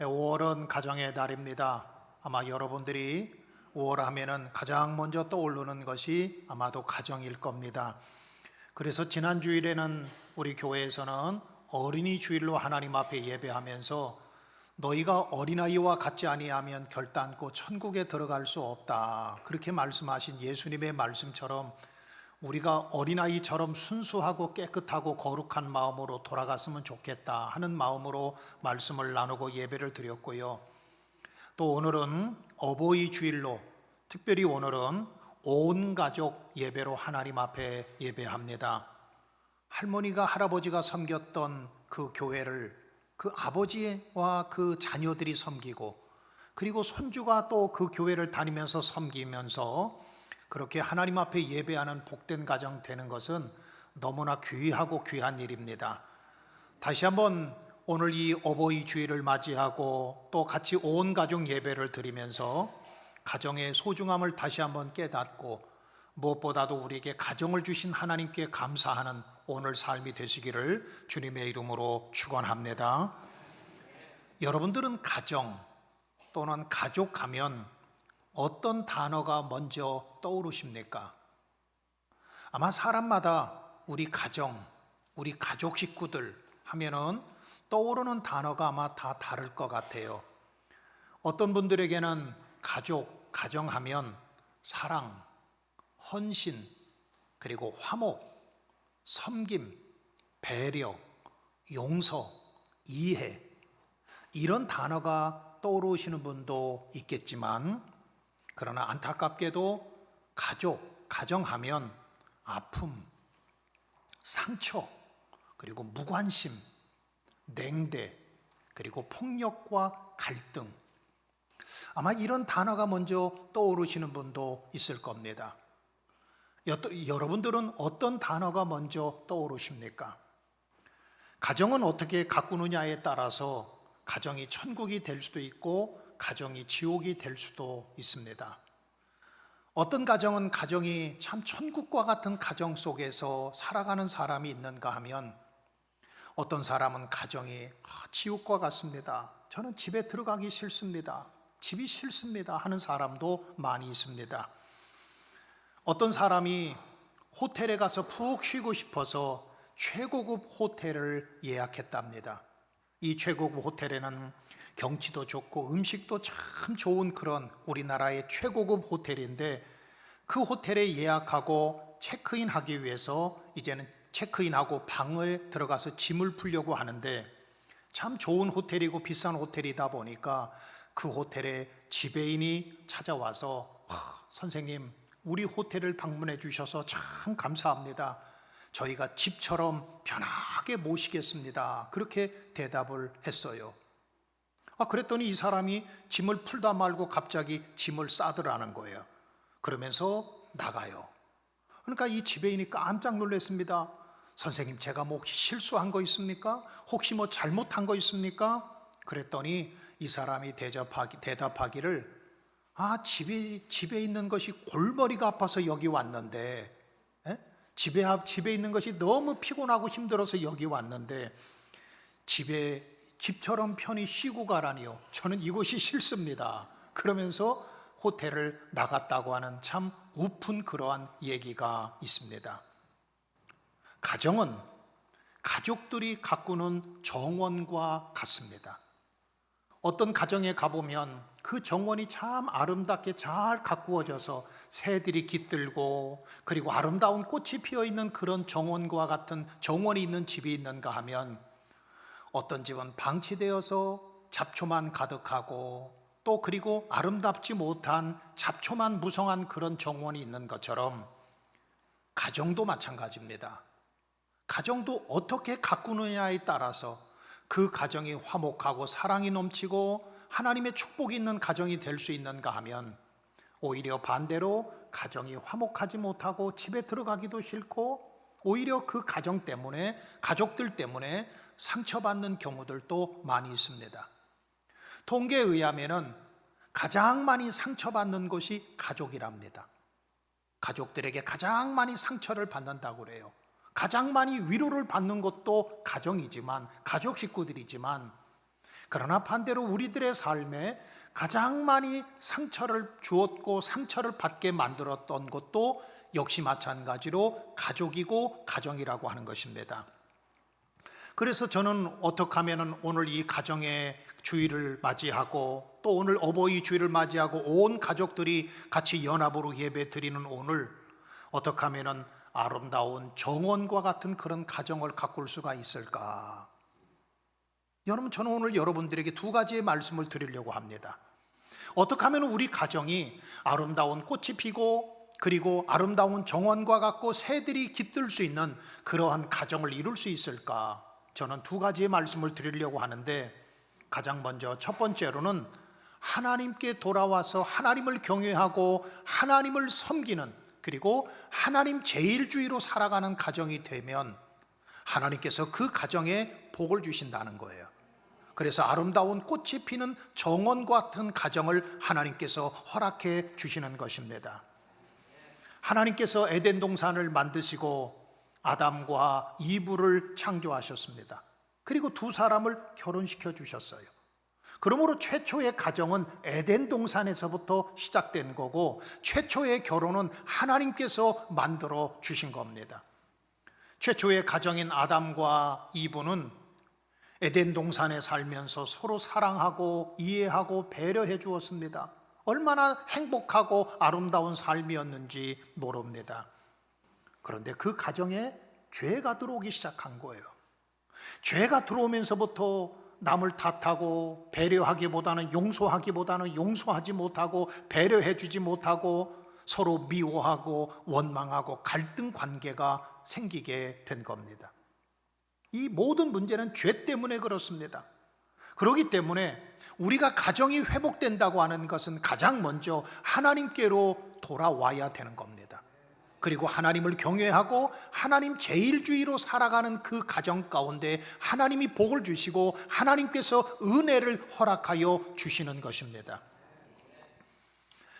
5월은 가정의 달입니다. 아마 여러분들이 5월 하면은 가장 먼저 떠오르는 것이 아마도 가정일 겁니다. 그래서 지난 주일에는 우리 교회에서는 어린이 주일로 하나님 앞에 예배하면서 너희가 어린아이와 같지 아니하면 결단코 천국에 들어갈 수 없다, 그렇게 말씀하신 예수님의 말씀처럼 우리가 어린아이처럼 순수하고 깨끗하고 거룩한 마음으로 돌아갔으면 좋겠다 하는 마음으로 말씀을 나누고 예배를 드렸고요. 또 오늘은 어버이 주일로 특별히 오늘은 온 가족 예배로 하나님 앞에 예배합니다. 할머니가 할아버지가 섬겼던 그 교회를 그 아버지와 그 자녀들이 섬기고, 그리고 손주가 또 그 교회를 다니면서 섬기면서 그렇게 하나님 앞에 예배하는 복된 가정 되는 것은 너무나 귀하고 귀한 일입니다. 다시 한번 오늘 이 어버이 주일을 맞이하고 또 같이 온 가족 예배를 드리면서 가정의 소중함을 다시 한번 깨닫고, 무엇보다도 우리에게 가정을 주신 하나님께 감사하는 오늘 삶이 되시기를 주님의 이름으로 축원합니다. 여러분들은 가정 또는 가족 하면 어떤 단어가 먼저 떠오르십니까? 아마 사람마다 우리 가정, 우리 가족 식구들 하면은 떠오르는 단어가 아마 다 다를 것 같아요. 어떤 분들에게는 가정하면 사랑, 헌신, 그리고 화목, 섬김, 배려, 용서, 이해, 이런 단어가 떠오르시는 분도 있겠지만, 그러나 안타깝게도 가정하면 아픔, 상처, 그리고 무관심, 냉대, 그리고 폭력과 갈등, 아마 이런 단어가 먼저 떠오르시는 분도 있을 겁니다. 여러분들은 어떤 단어가 먼저 떠오르십니까? 가정은 어떻게 가꾸느냐에 따라서 가정이 천국이 될 수도 있고 가정이 지옥이 될 수도 있습니다. 어떤 가정이 참 천국과 같은 가정 속에서 살아가는 사람이 있는가 하면, 어떤 사람은 가정이 지옥과 같습니다, 저는 집에 들어가기 싫습니다, 집이 싫습니다 하는 사람도 많이 있습니다. 어떤 사람이 호텔에 가서 푹 쉬고 싶어서 최고급 호텔을 예약했답니다. 이 최고급 호텔에는 경치도 좋고 음식도 참 좋은 그런 우리나라의 최고급 호텔인데, 그 호텔에 예약하고 체크인하기 위해서 이제는 체크인하고 방을 들어가서 짐을 풀려고 하는데, 참 좋은 호텔이고 비싼 호텔이다 보니까 그 호텔에 지배인이 찾아와서 선생님, 우리 호텔을 방문해 주셔서 참 감사합니다, 저희가 집처럼 편하게 모시겠습니다, 그렇게 대답을 했어요. 그랬더니 이 사람이 짐을 풀다 말고 갑자기 짐을 싸더라는 거예요. 그러면서 나가요. 그러니까 이 지배인이 깜짝 놀랐습니다. 선생님, 제가 뭐 혹시 실수한 거 있습니까? 혹시 뭐 잘못한 거 있습니까? 그랬더니 이 사람이 대답하기를 집에 있는 것이 골머리가 아파서 여기 왔는데, 집에 있는 것이 너무 피곤하고 힘들어서 여기 왔는데 집처럼 편히 쉬고 가라니요, 저는 이곳이 싫습니다, 그러면서 호텔을 나갔다고 하는 참 우픈 그러한 얘기가 있습니다. 가정은 가족들이 가꾸는 정원과 같습니다. 어떤 가정에 가보면 그 정원이 참 아름답게 잘 가꾸어져서 새들이 깃들고, 그리고 아름다운 꽃이 피어있는 그런 정원과 같은 정원이 있는 집이 있는가 하면, 어떤 집은 방치되어서 잡초만 가득하고, 또 그리고 아름답지 못한 잡초만 무성한 그런 정원이 있는 것처럼 가정도 마찬가지입니다. 가정도 어떻게 가꾸느냐에 따라서 그 가정이 화목하고 사랑이 넘치고 하나님의 축복이 있는 가정이 될 수 있는가 하면, 오히려 반대로 가정이 화목하지 못하고 집에 들어가기도 싫고, 오히려 그 가족들 때문에 상처받는 경우들도 많이 있습니다. 통계에 의하면 가장 많이 상처받는 것이 가족이랍니다. 가족들에게 가장 많이 상처를 받는다고 그래요. 가장 많이 위로를 받는 것도 가정이지만, 가족 식구들이지만, 그러나 반대로 우리들의 삶에 가장 많이 상처를 주었고 상처를 받게 만들었던 것도 역시 마찬가지로 가족이고 가정이라고 하는 것입니다. 그래서 저는 어떻게 하면 오늘 이 가정의 주일을 맞이하고 또 오늘 어버이 주일을 맞이하고 온 가족들이 같이 연합으로 예배 드리는 오늘 어떻게 하면 아름다운 정원과 같은 그런 가정을 가꿀 수가 있을까? 여러분, 저는 오늘 여러분들에게 두 가지의 말씀을 드리려고 합니다. 어떻게 하면 우리 가정이 아름다운 꽃이 피고 그리고 아름다운 정원과 같고 새들이 깃들 수 있는 그러한 가정을 이룰 수 있을까? 저는 두 가지의 말씀을 드리려고 하는데, 가장 먼저 첫 번째로는 하나님께 돌아와서 하나님을 경외하고 하나님을 섬기는, 그리고 하나님 제일주의로 살아가는 가정이 되면 하나님께서 그 가정에 복을 주신다는 거예요. 그래서 아름다운 꽃이 피는 정원 같은 가정을 하나님께서 허락해 주시는 것입니다. 하나님께서 에덴 동산을 만드시고 아담과 이브를 창조하셨습니다. 그리고 두 사람을 결혼시켜 주셨어요. 그러므로 최초의 가정은 에덴 동산에서부터 시작된 거고, 최초의 결혼은 하나님께서 만들어 주신 겁니다. 최초의 가정인 아담과 이브는 에덴 동산에 살면서 서로 사랑하고 이해하고 배려해 주었습니다. 얼마나 행복하고 아름다운 삶이었는지 모릅니다. 그런데 그 가정에 죄가 들어오기 시작한 거예요. 죄가 들어오면서부터 남을 탓하고 배려하기보다는 용서하기보다는 용서하지 못하고 배려해 주지 못하고 서로 미워하고 원망하고 갈등 관계가 생기게 된 겁니다. 이 모든 문제는 죄 때문에 그렇습니다. 그렇기 때문에 우리가 가정이 회복된다고 하는 것은 가장 먼저 하나님께로 돌아와야 되는 겁니다. 그리고 하나님을 경외하고 하나님 제일주의로 살아가는 그 가정 가운데 하나님이 복을 주시고 하나님께서 은혜를 허락하여 주시는 것입니다.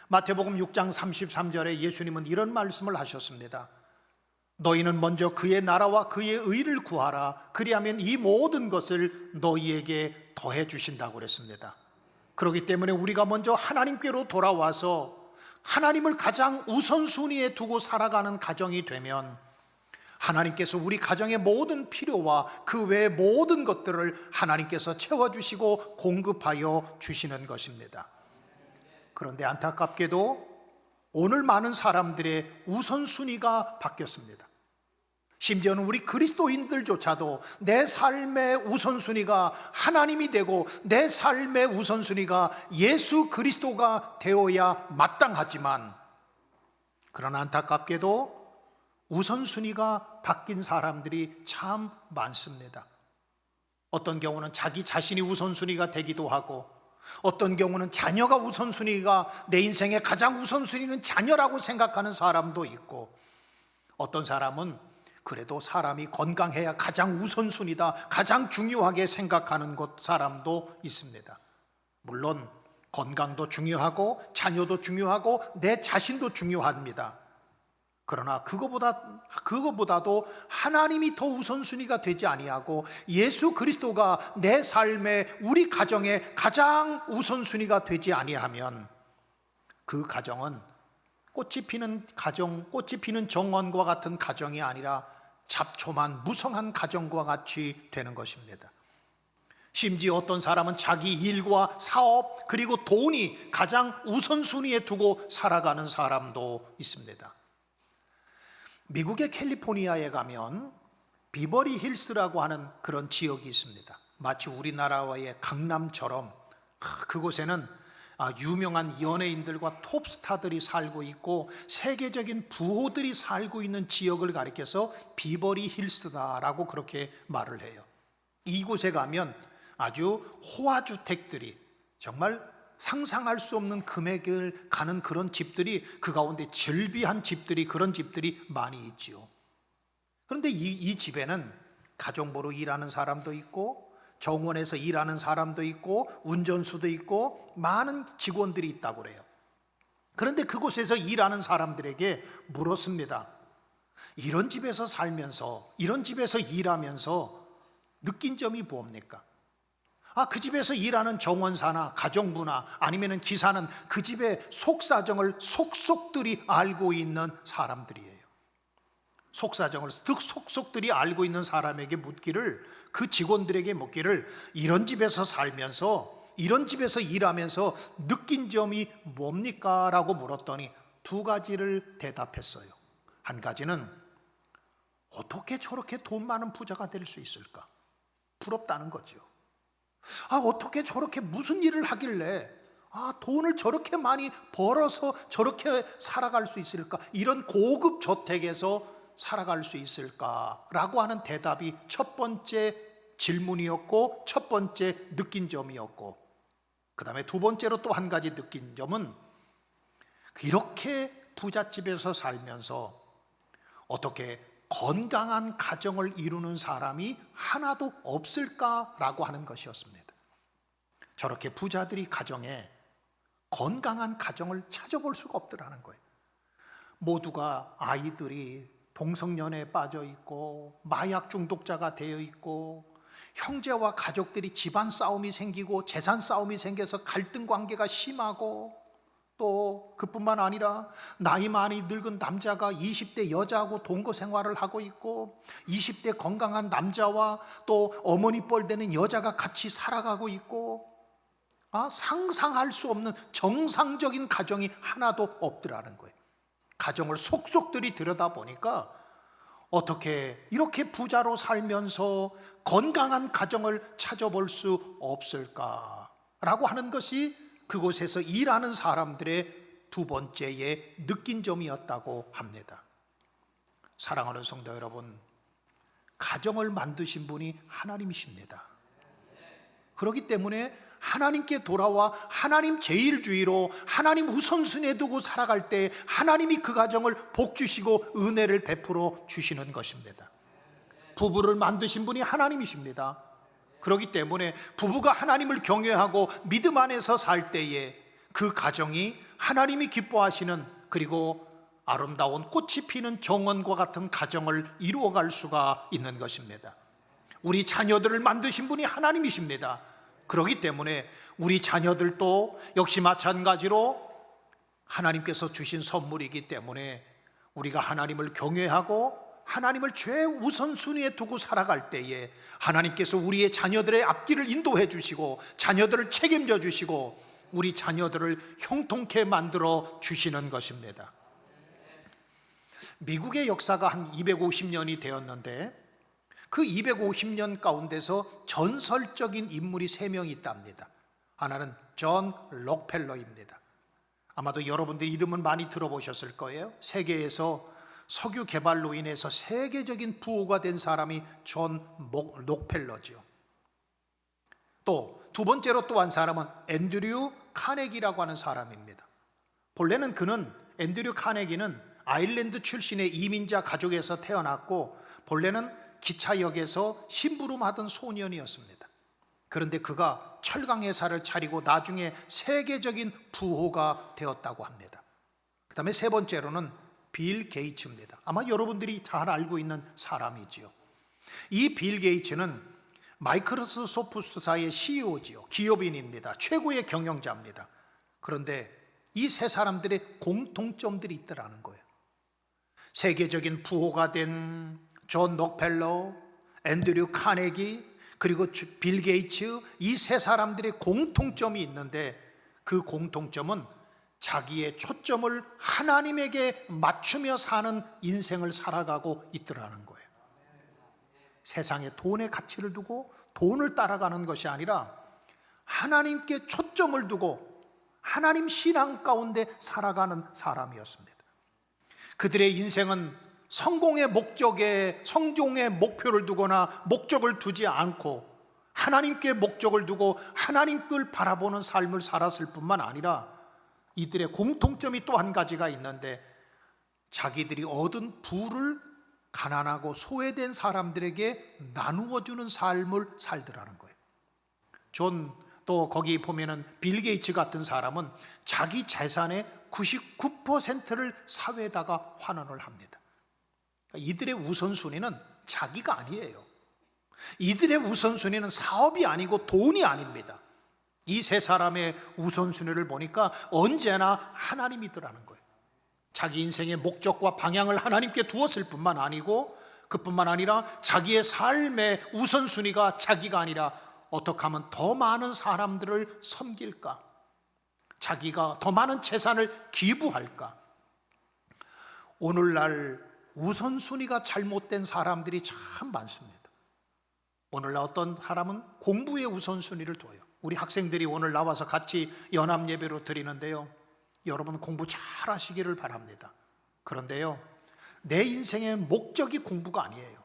마태복음 6장 33절에 예수님은 이런 말씀을 하셨습니다. 너희는 먼저 그의 나라와 그의 의를 구하라. 그리하면 이 모든 것을 너희에게 더해 주신다고 그랬습니다. 그렇기 때문에 우리가 먼저 하나님께로 돌아와서 하나님을 가장 우선순위에 두고 살아가는 가정이 되면 하나님께서 우리 가정의 모든 필요와 그 외의 모든 것들을 하나님께서 채워주시고 공급하여 주시는 것입니다. 그런데 안타깝게도 오늘 많은 사람들의 우선순위가 바뀌었습니다. 심지어는 우리 그리스도인들조차도 내 삶의 우선순위가 하나님이 되고 내 삶의 우선순위가 예수 그리스도가 되어야 마땅하지만, 그러나 안타깝게도 우선순위가 바뀐 사람들이 참 많습니다. 어떤 경우는 자기 자신이 우선순위가 되기도 하고, 어떤 경우는 자녀가 우선순위가, 내 인생의 가장 우선순위는 자녀라고 생각하는 사람도 있고, 어떤 사람은 그래도 사람이 건강해야 가장 우선순위다, 가장 중요하게 생각하는 사람도 있습니다. 물론 건강도 중요하고 자녀도 중요하고 내 자신도 중요합니다. 그러나 그거보다도 하나님이 더 우선순위가 되지 아니하고 예수 그리스도가 내 삶에, 우리 가정에 가장 우선순위가 되지 아니하면 그 가정은 꽃이 피는 가정, 꽃이 피는 정원과 같은 가정이 아니라 잡초만 무성한 가정과 같이 되는 것입니다. 심지어 어떤 사람은 자기 일과 사업 그리고 돈이 가장 우선순위에 두고 살아가는 사람도 있습니다. 미국의 캘리포니아에 가면 비버리 힐스라고 하는 그런 지역이 있습니다. 마치 우리나라의 강남처럼 그곳에는 유명한 연예인들과 톱스타들이 살고 있고 세계적인 부호들이 살고 있는 지역을 가리켜서 비버리 힐스다라고 그렇게 말을 해요. 이곳에 가면 아주 호화주택들이, 정말 상상할 수 없는 금액을 가는 그런 집들이, 그 가운데 즐비한 집들이, 그런 집들이 많이 있지요. 그런데 이 집에는 가정부로 일하는 사람도 있고 정원에서 일하는 사람도 있고 운전수도 있고 많은 직원들이 있다고 그래요. 그런데 그곳에서 일하는 사람들에게 물었습니다. 이런 집에서 살면서, 이런 집에서 일하면서 느낀 점이 뭡니까? 그 집에서 일하는 정원사나 가정부나 아니면 기사는 그 집의 속사정을 속속들이 알고 있는 사람들이에요. 속사정을 속속들이 알고 있는 사람에게 묻기를, 그 직원들에게 묻기를, 이런 집에서 살면서, 이런 집에서 일하면서 느낀 점이 뭡니까? 라고 물었더니 두 가지를 대답했어요. 한 가지는 어떻게 저렇게 돈 많은 부자가 될 수 있을까? 부럽다는 거죠. 어떻게 저렇게 무슨 일을 하길래 돈을 저렇게 많이 벌어서 저렇게 살아갈 수 있을까? 이런 고급 저택에서 살아갈 수 있을까라고 하는 대답이 첫 번째 질문이었고, 첫 번째 느낀 점이었고, 그 다음에 두 번째로 또 한 가지 느낀 점은, 이렇게 부잣집에서 살면서 어떻게 건강한 가정을 이루는 사람이 하나도 없을까라고 하는 것이었습니다. 저렇게 부자들이 가정에 건강한 가정을 찾아볼 수가 없더라는 거예요. 모두가 아이들이 동성연애에 빠져 있고 마약 중독자가 되어 있고, 형제와 가족들이 집안 싸움이 생기고 재산 싸움이 생겨서 갈등 관계가 심하고, 또 그뿐만 아니라 나이 많이 늙은 남자가 20대 여자하고 동거 생활을 하고 있고, 20대 건강한 남자와 또 어머니 뻘 되는 여자가 같이 살아가고 있고, 상상할 수 없는 정상적인 가정이 하나도 없더라는 거예요. 가정을 속속들이 들여다보니까 어떻게 이렇게 부자로 살면서 건강한 가정을 찾아볼 수 없을까라고 하는 것이 그곳에서 일하는 사람들의 두 번째의 느낀 점이었다고 합니다. 사랑하는 성도 여러분, 가정을 만드신 분이 하나님이십니다. 그렇기 때문에 하나님께 돌아와 하나님 제일주의로 하나님 우선순위에 두고 살아갈 때 하나님이 그 가정을 복주시고 은혜를 베풀어 주시는 것입니다. 부부를 만드신 분이 하나님이십니다. 그렇기 때문에 부부가 하나님을 경외하고 믿음 안에서 살 때에 그 가정이 하나님이 기뻐하시는, 그리고 아름다운 꽃이 피는 정원과 같은 가정을 이루어갈 수가 있는 것입니다. 우리 자녀들을 만드신 분이 하나님이십니다. 그렇기 때문에 우리 자녀들도 역시 마찬가지로 하나님께서 주신 선물이기 때문에 우리가 하나님을 경외하고 하나님을 최우선순위에 두고 살아갈 때에 하나님께서 우리의 자녀들의 앞길을 인도해 주시고 자녀들을 책임져 주시고 우리 자녀들을 형통케 만들어 주시는 것입니다. 미국의 역사가 한 250년이 되었는데 그 250년 가운데서 전설적인 인물이 3명이 있답니다. 하나는 존 록펠러입니다. 아마도 여러분들이 이름은 많이 들어보셨을 거예요. 세계에서 석유 개발로 인해서 세계적인 부호가 된 사람이 존 록펠러죠. 또 두 번째로 또 한 사람은 앤드류 카네기라고 하는 사람입니다. 본래는 앤드류 카네기는 아일랜드 출신의 이민자 가족에서 태어났고 본래는 기차역에서 심부름하던 소년이었습니다. 그런데 그가 철강회사를 차리고 나중에 세계적인 부호가 되었다고 합니다. 그 다음에 세 번째로는 빌 게이츠입니다. 아마 여러분들이 잘 알고 있는 사람이지요. 이 빌 게이츠는 마이크로소프트사의 CEO지요. 기업인입니다. 최고의 경영자입니다. 그런데 이 세 사람들의 공통점들이 있더라는 거예요. 세계적인 부호가 된 존 록펠러, 앤드류 카네기, 그리고 빌 게이츠, 이 세 사람들의 공통점이 있는데 그 공통점은 자기의 초점을 하나님에게 맞추며 사는 인생을 살아가고 있더라는 거예요. 세상에 돈의 가치를 두고 돈을 따라가는 것이 아니라 하나님께 초점을 두고 하나님 신앙 가운데 살아가는 사람이었습니다. 그들의 인생은 성공의 목표를 두거나 목적을 두지 않고 하나님께 목적을 두고 하나님을 바라보는 삶을 살았을 뿐만 아니라 이들의 공통점이 또 한 가지가 있는데 자기들이 얻은 부를 가난하고 소외된 사람들에게 나누어 주는 삶을 살더라는 거예요. 또 거기 보면은 빌 게이츠 같은 사람은 자기 재산의 99%를 사회에다가 환원을 합니다. 이들의 우선순위는 자기가 아니에요. 이들의 우선순위는 사업이 아니고 돈이 아닙니다. 이 세 사람의 우선순위를 보니까 언제나 하나님이더라는 거예요. 자기 인생의 목적과 방향을 하나님께 두었을 뿐만 아니고, 그뿐만 아니라 자기의 삶의 우선순위가 자기가 아니라 어떻게 하면 더 많은 사람들을 섬길까, 자기가 더 많은 재산을 기부할까. 오늘날 우선순위가 잘못된 사람들이 참 많습니다. 오늘날 어떤 사람은 공부의 우선순위를 둬요. 우리 학생들이 오늘 나와서 같이 연합예배로 드리는데요, 여러분 공부 잘 하시기를 바랍니다. 그런데요, 내 인생의 목적이 공부가 아니에요.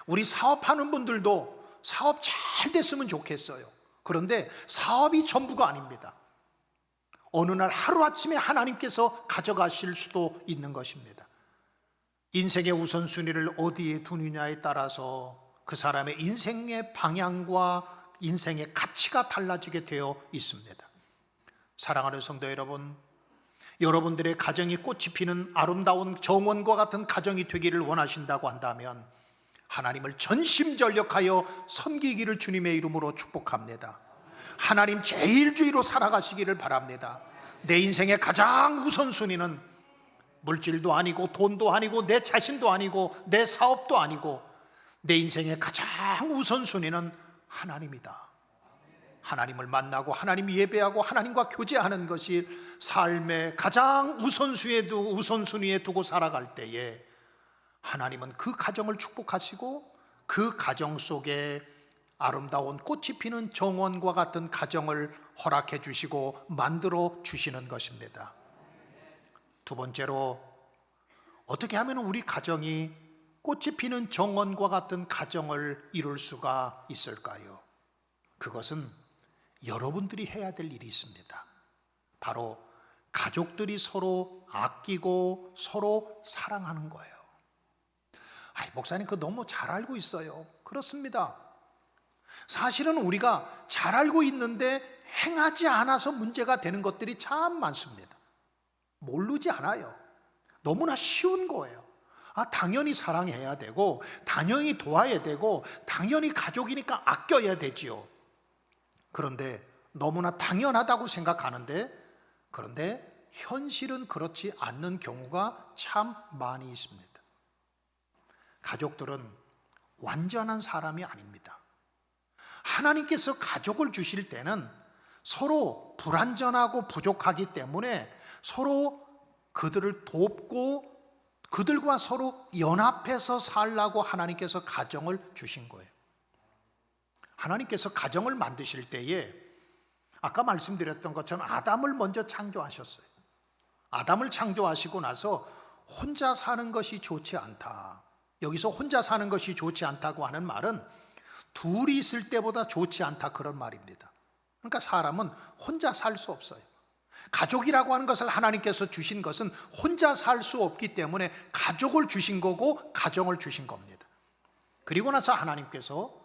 우리 사업하는 분들도 사업 잘 됐으면 좋겠어요. 그런데 사업이 전부가 아닙니다. 어느 날 하루아침에 하나님께서 가져가실 수도 있는 것입니다. 인생의 우선순위를 어디에 두느냐에 따라서 그 사람의 인생의 방향과 인생의 가치가 달라지게 되어 있습니다. 사랑하는 성도 여러분, 여러분들의 가정이 꽃이 피는 아름다운 정원과 같은 가정이 되기를 원하신다고 한다면 하나님을 전심전력하여 섬기기를 주님의 이름으로 축복합니다. 하나님 제일주의로 살아가시기를 바랍니다. 내 인생의 가장 우선순위는 물질도 아니고 돈도 아니고 내 자신도 아니고 내 사업도 아니고, 내 인생의 가장 우선순위는 하나님이다. 하나님을 만나고 하나님 예배하고 하나님과 교제하는 것이 삶의 가장 우선순위에 두고 살아갈 때에 하나님은 그 가정을 축복하시고 그 가정 속에 아름다운 꽃이 피는 정원과 같은 가정을 허락해 주시고 만들어 주시는 것입니다. 두 번째로, 어떻게 하면 우리 가정이 꽃이 피는 정원과 같은 가정을 이룰 수가 있을까요? 그것은 여러분들이 해야 될 일이 있습니다. 바로 가족들이 서로 아끼고 서로 사랑하는 거예요. 목사님 그거 너무 잘 알고 있어요. 그렇습니다. 사실은 우리가 잘 알고 있는데 행하지 않아서 문제가 되는 것들이 참 많습니다. 모르지 않아요. 너무나 쉬운 거예요. 당연히 사랑해야 되고 당연히 도와야 되고 당연히 가족이니까 아껴야 되지요. 그런데 너무나 당연하다고 생각하는데, 그런데 현실은 그렇지 않는 경우가 참 많이 있습니다. 가족들은 완전한 사람이 아닙니다. 하나님께서 가족을 주실 때는 서로 불완전하고 부족하기 때문에 서로 그들을 돕고 그들과 서로 연합해서 살라고 하나님께서 가정을 주신 거예요. 하나님께서 가정을 만드실 때에 아까 말씀드렸던 것처럼 아담을 먼저 창조하셨어요. 아담을 창조하시고 나서 혼자 사는 것이 좋지 않다. 여기서 혼자 사는 것이 좋지 않다고 하는 말은 둘이 있을 때보다 좋지 않다, 그런 말입니다. 그러니까 사람은 혼자 살 수 없어요. 가족이라고 하는 것을 하나님께서 주신 것은 혼자 살 수 없기 때문에 가족을 주신 거고 가정을 주신 겁니다. 그리고 나서 하나님께서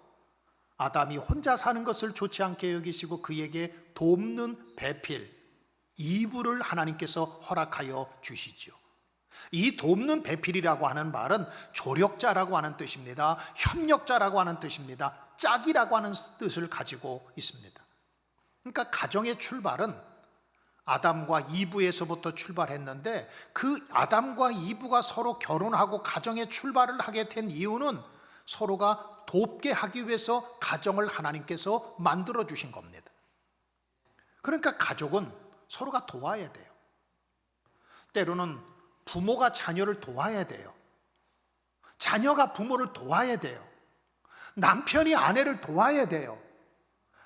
아담이 혼자 사는 것을 좋지 않게 여기시고 그에게 돕는 배필, 이브를 하나님께서 허락하여 주시죠. 이 돕는 배필이라고 하는 말은 조력자라고 하는 뜻입니다. 협력자라고 하는 뜻입니다. 짝이라고 하는 뜻을 가지고 있습니다. 그러니까 가정의 출발은 아담과 이브에서부터 출발했는데, 그 아담과 이브가 서로 결혼하고 가정의 출발을 하게 된 이유는 서로가 돕게 하기 위해서 가정을 하나님께서 만들어 주신 겁니다. 그러니까 가족은 서로가 도와야 돼요. 때로는 부모가 자녀를 도와야 돼요. 자녀가 부모를 도와야 돼요. 남편이 아내를 도와야 돼요.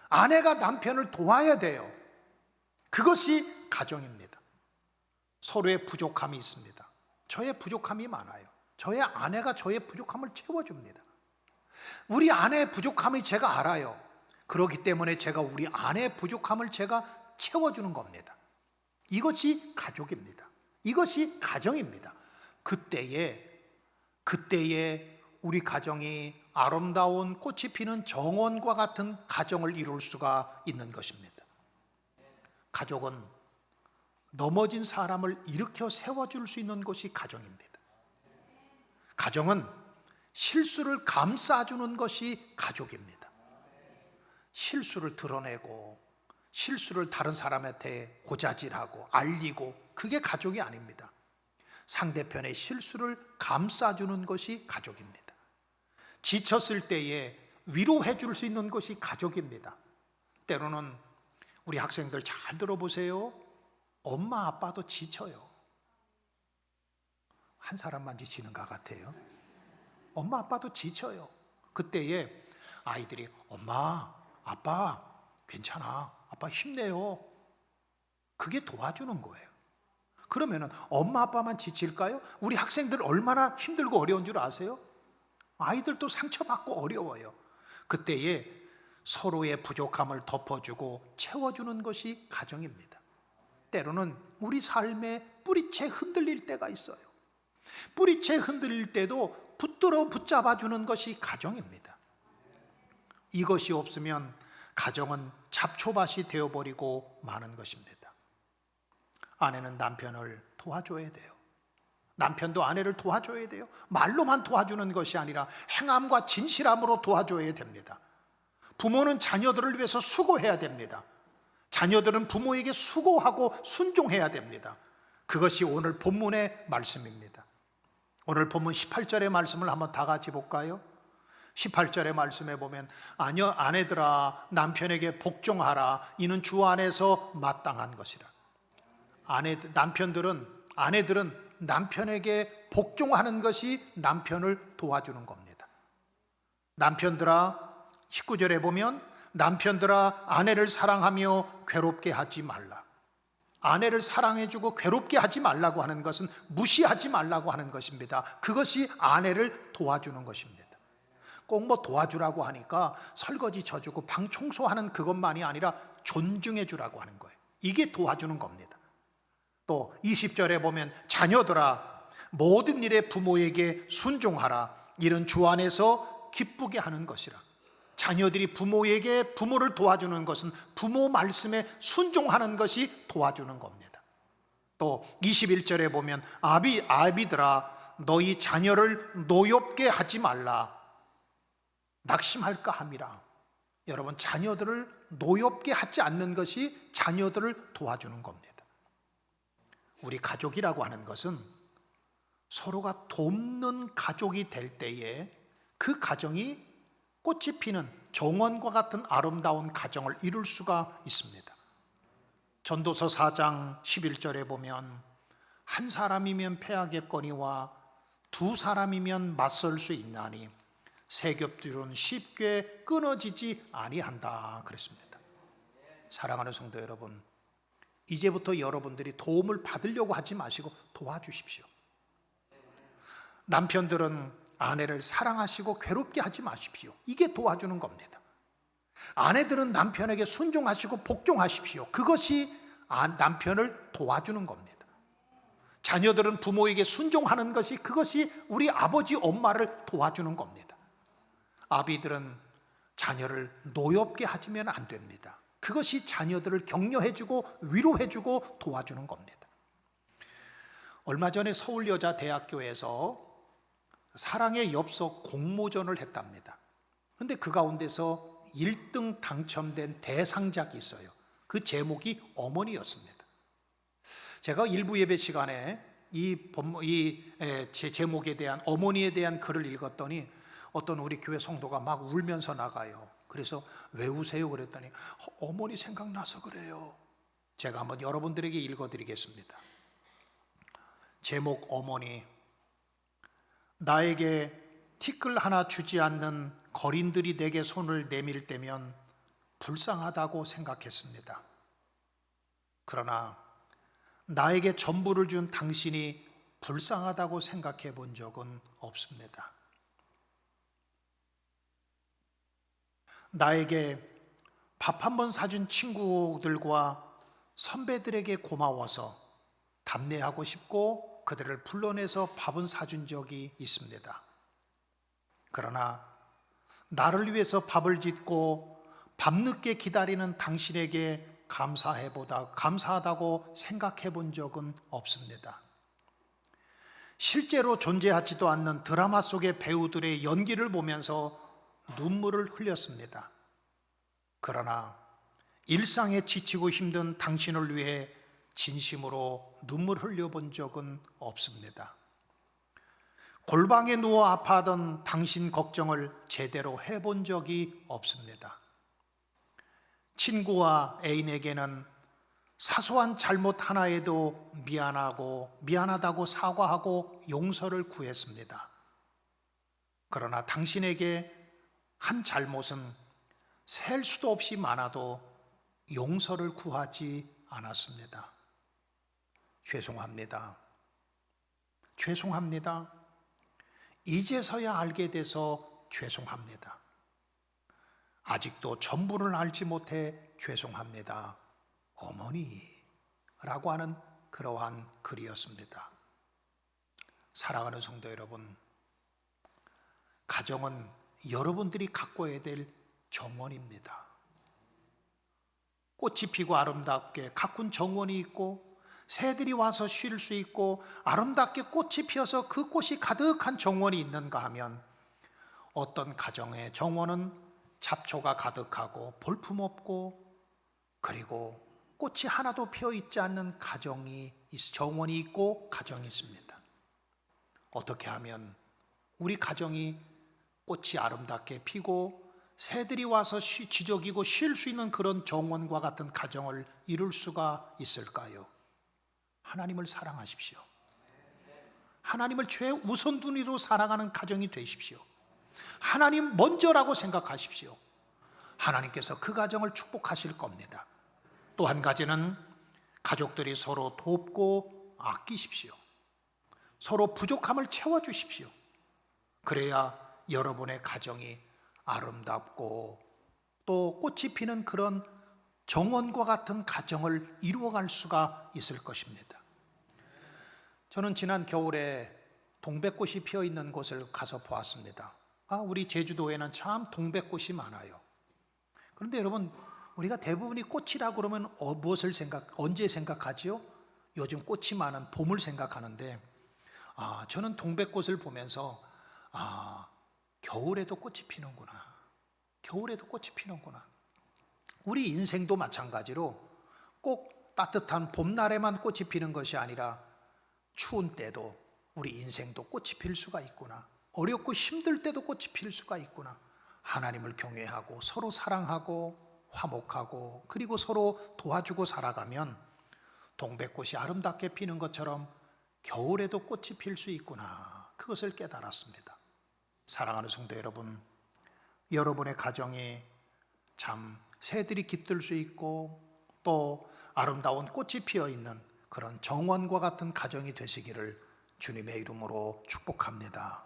아내가 남편을 도와야 돼요. 그것이 가정입니다. 서로의 부족함이 있습니다. 저의 부족함이 많아요. 저의 아내가 저의 부족함을 채워줍니다. 우리 아내의 부족함이 제가 알아요. 그렇기 때문에 제가 우리 아내의 부족함을 제가 채워주는 겁니다. 이것이 가족입니다. 이것이 가정입니다. 그때에 우리 가정이 아름다운 꽃이 피는 정원과 같은 가정을 이룰 수가 있는 것입니다. 가족은 넘어진 사람을 일으켜 세워줄 수 있는 곳이 가정입니다. 가정은 실수를 감싸주는 것이 가족입니다. 실수를 드러내고 실수를 다른 사람한테 고자질하고 알리고, 그게 가족이 아닙니다. 상대편의 실수를 감싸주는 것이 가족입니다. 지쳤을 때에 위로해 줄 수 있는 것이 가족입니다. 때로는 우리 학생들 잘 들어보세요. 엄마 아빠도 지쳐요. 한 사람만 지치는 것 같아요. 엄마 아빠도 지쳐요. 그때에 아이들이 엄마 아빠 괜찮아, 아빠 힘내요, 그게 도와주는 거예요. 그러면은 엄마 아빠만 지칠까요? 우리 학생들 얼마나 힘들고 어려운 줄 아세요? 아이들도 상처받고 어려워요. 그때에 서로의 부족함을 덮어주고 채워주는 것이 가정입니다. 때로는 우리 삶에 뿌리채 흔들릴 때가 있어요. 뿌리채 흔들릴 때도 붙들어 붙잡아주는 것이 가정입니다. 이것이 없으면 가정은 잡초밭이 되어버리고 마는 것입니다. 아내는 남편을 도와줘야 돼요. 남편도 아내를 도와줘야 돼요. 말로만 도와주는 것이 아니라 행함과 진실함으로 도와줘야 됩니다. 부모는 자녀들을 위해서 수고해야 됩니다. 자녀들은 부모에게 수고하고 순종해야 됩니다. 그것이 오늘 본문의 말씀입니다. 오늘 본문 18절의 말씀을 한번 다 같이 볼까요? 18절의 말씀에 보면 아내들아 남편에게 복종하라, 이는 주 안에서 마땅한 것이라. 아내들은 남편에게 복종하는 것이 남편을 도와주는 겁니다. 남편들아, 19절에 보면 남편들아 아내를 사랑하며 괴롭게 하지 말라. 아내를 사랑해주고 괴롭게 하지 말라고 하는 것은 무시하지 말라고 하는 것입니다. 그것이 아내를 도와주는 것입니다. 꼭 뭐 도와주라고 하니까 설거지 쳐주고 방 청소하는 그것만이 아니라 존중해 주라고 하는 거예요. 이게 도와주는 겁니다. 또 20절에 보면 자녀들아 모든 일에 부모에게 순종하라, 이는 주 안에서 기쁘게 하는 것이라. 자녀들이 부모를 도와주는 것은 부모 말씀에 순종하는 것이 도와주는 겁니다. 또 21절에 보면 아비들아 너희 자녀를 노엽게 하지 말라, 낙심할까 함이라. 여러분, 자녀들을 노엽게 하지 않는 것이 자녀들을 도와주는 겁니다. 우리 가족이라고 하는 것은 서로가 돕는 가족이 될 때에 그 가정이 꽃이 피는 정원과 같은 아름다운 가정을 이룰 수가 있습니다. 전도서 4장 11절에 보면 한 사람이면 패하겠거니와 두 사람이면 맞설 수 있나니 세 겹줄은 쉽게 끊어지지 아니한다 그랬습니다. 사랑하는 성도 여러분, 이제부터 여러분들이 도움을 받으려고 하지 마시고 도와주십시오. 남편들은 아내를 사랑하시고 괴롭게 하지 마십시오. 이게 도와주는 겁니다. 아내들은 남편에게 순종하시고 복종하십시오. 그것이 남편을 도와주는 겁니다. 자녀들은 부모에게 순종하는 것이, 그것이 우리 아버지 엄마를 도와주는 겁니다. 아비들은 자녀를 노엽게 하시면 안 됩니다. 그것이 자녀들을 격려해주고 위로해주고 도와주는 겁니다. 얼마 전에 서울여자대학교에서 사랑의 엽서 공모전을 했답니다. 그런데 그 가운데서 1등 당첨된 대상작이 있어요. 그 제목이 어머니였습니다. 제가 일부 예배 시간에 이 제목에 대한, 어머니에 대한 글을 읽었더니 어떤 우리 교회 성도가 막 울면서 나가요. 그래서 왜 우세요? 그랬더니 어머니 생각나서 그래요. 제가 한번 여러분들에게 읽어드리겠습니다. 제목 어머니. 나에게 티끌 하나 주지 않는 거린들이 내게 손을 내밀 때면 불쌍하다고 생각했습니다. 그러나 나에게 전부를 준 당신이 불쌍하다고 생각해 본 적은 없습니다. 나에게 밥 한 번 사준 친구들과 선배들에게 고마워서 답례하고 싶고 그들을 불러내서 밥은 사준 적이 있습니다. 그러나 나를 위해서 밥을 짓고 밤늦게 기다리는 당신에게 감사하다고 생각해 본 적은 없습니다. 실제로 존재하지도 않는 드라마 속의 배우들의 연기를 보면서 눈물을 흘렸습니다. 그러나 일상에 지치고 힘든 당신을 위해 진심으로 눈물 흘려본 적은 없습니다. 골방에 누워 아파하던 당신 걱정을 제대로 해본 적이 없습니다. 친구와 애인에게는 사소한 잘못 하나에도 미안하다고 사과하고 용서를 구했습니다. 그러나 당신에게 한 잘못은 셀 수도 없이 많아도 용서를 구하지 않았습니다. 죄송합니다. 죄송합니다. 이제서야 알게 돼서 죄송합니다. 아직도 전부를 알지 못해 죄송합니다. 어머니라고 하는 그러한 글이었습니다. 사랑하는 성도 여러분, 가정은 여러분들이 가꿔야 될 정원입니다. 꽃이 피고 아름답게 가꾼 정원이 있고, 새들이 와서 쉴 수 있고, 아름답게 꽃이 피어서 그 꽃이 가득한 정원이 있는가 하면, 어떤 가정의 정원은 잡초가 가득하고 볼품없고, 그리고 꽃이 하나도 피어 있지 않는 정원이 있고 가정이 있습니다. 어떻게 하면 우리 가정이 꽃이 아름답게 피고 새들이 와서 지저귀고 쉴 수 있는 그런 정원과 같은 가정을 이룰 수가 있을까요? 하나님을 사랑하십시오. 하나님을 최우선순위로 살아가는 가정이 되십시오. 하나님 먼저라고 생각하십시오. 하나님께서 그 가정을 축복하실 겁니다. 또 한 가지는 가족들이 서로 돕고 아끼십시오. 서로 부족함을 채워주십시오. 그래야 여러분의 가정이 아름답고 또 꽃이 피는 그런 정원과 같은 가정을 이루어갈 수가 있을 것입니다. 저는 지난 겨울에 동백꽃이 피어 있는 곳을 가서 보았습니다. 우리 제주도에는 참 동백꽃이 많아요. 그런데 여러분, 우리가 대부분이 꽃이라고 그러면 언제 생각하지요? 요즘 꽃이 많은 봄을 생각하는데, 저는 동백꽃을 보면서 겨울에도 꽃이 피는구나. 겨울에도 꽃이 피는구나. 우리 인생도 마찬가지로 꼭 따뜻한 봄날에만 꽃이 피는 것이 아니라 추운 때도 우리 인생도 꽃이 필 수가 있구나. 어렵고 힘들 때도 꽃이 필 수가 있구나. 하나님을 경외하고 서로 사랑하고 화목하고 그리고 서로 도와주고 살아가면 동백꽃이 아름답게 피는 것처럼 겨울에도 꽃이 필 수 있구나. 그것을 깨달았습니다. 사랑하는 성도 여러분, 여러분의 가정이 참 새들이 깃들 수 있고 또 아름다운 꽃이 피어 있는 그런 정원과 같은 가정이 되시기를 주님의 이름으로 축복합니다.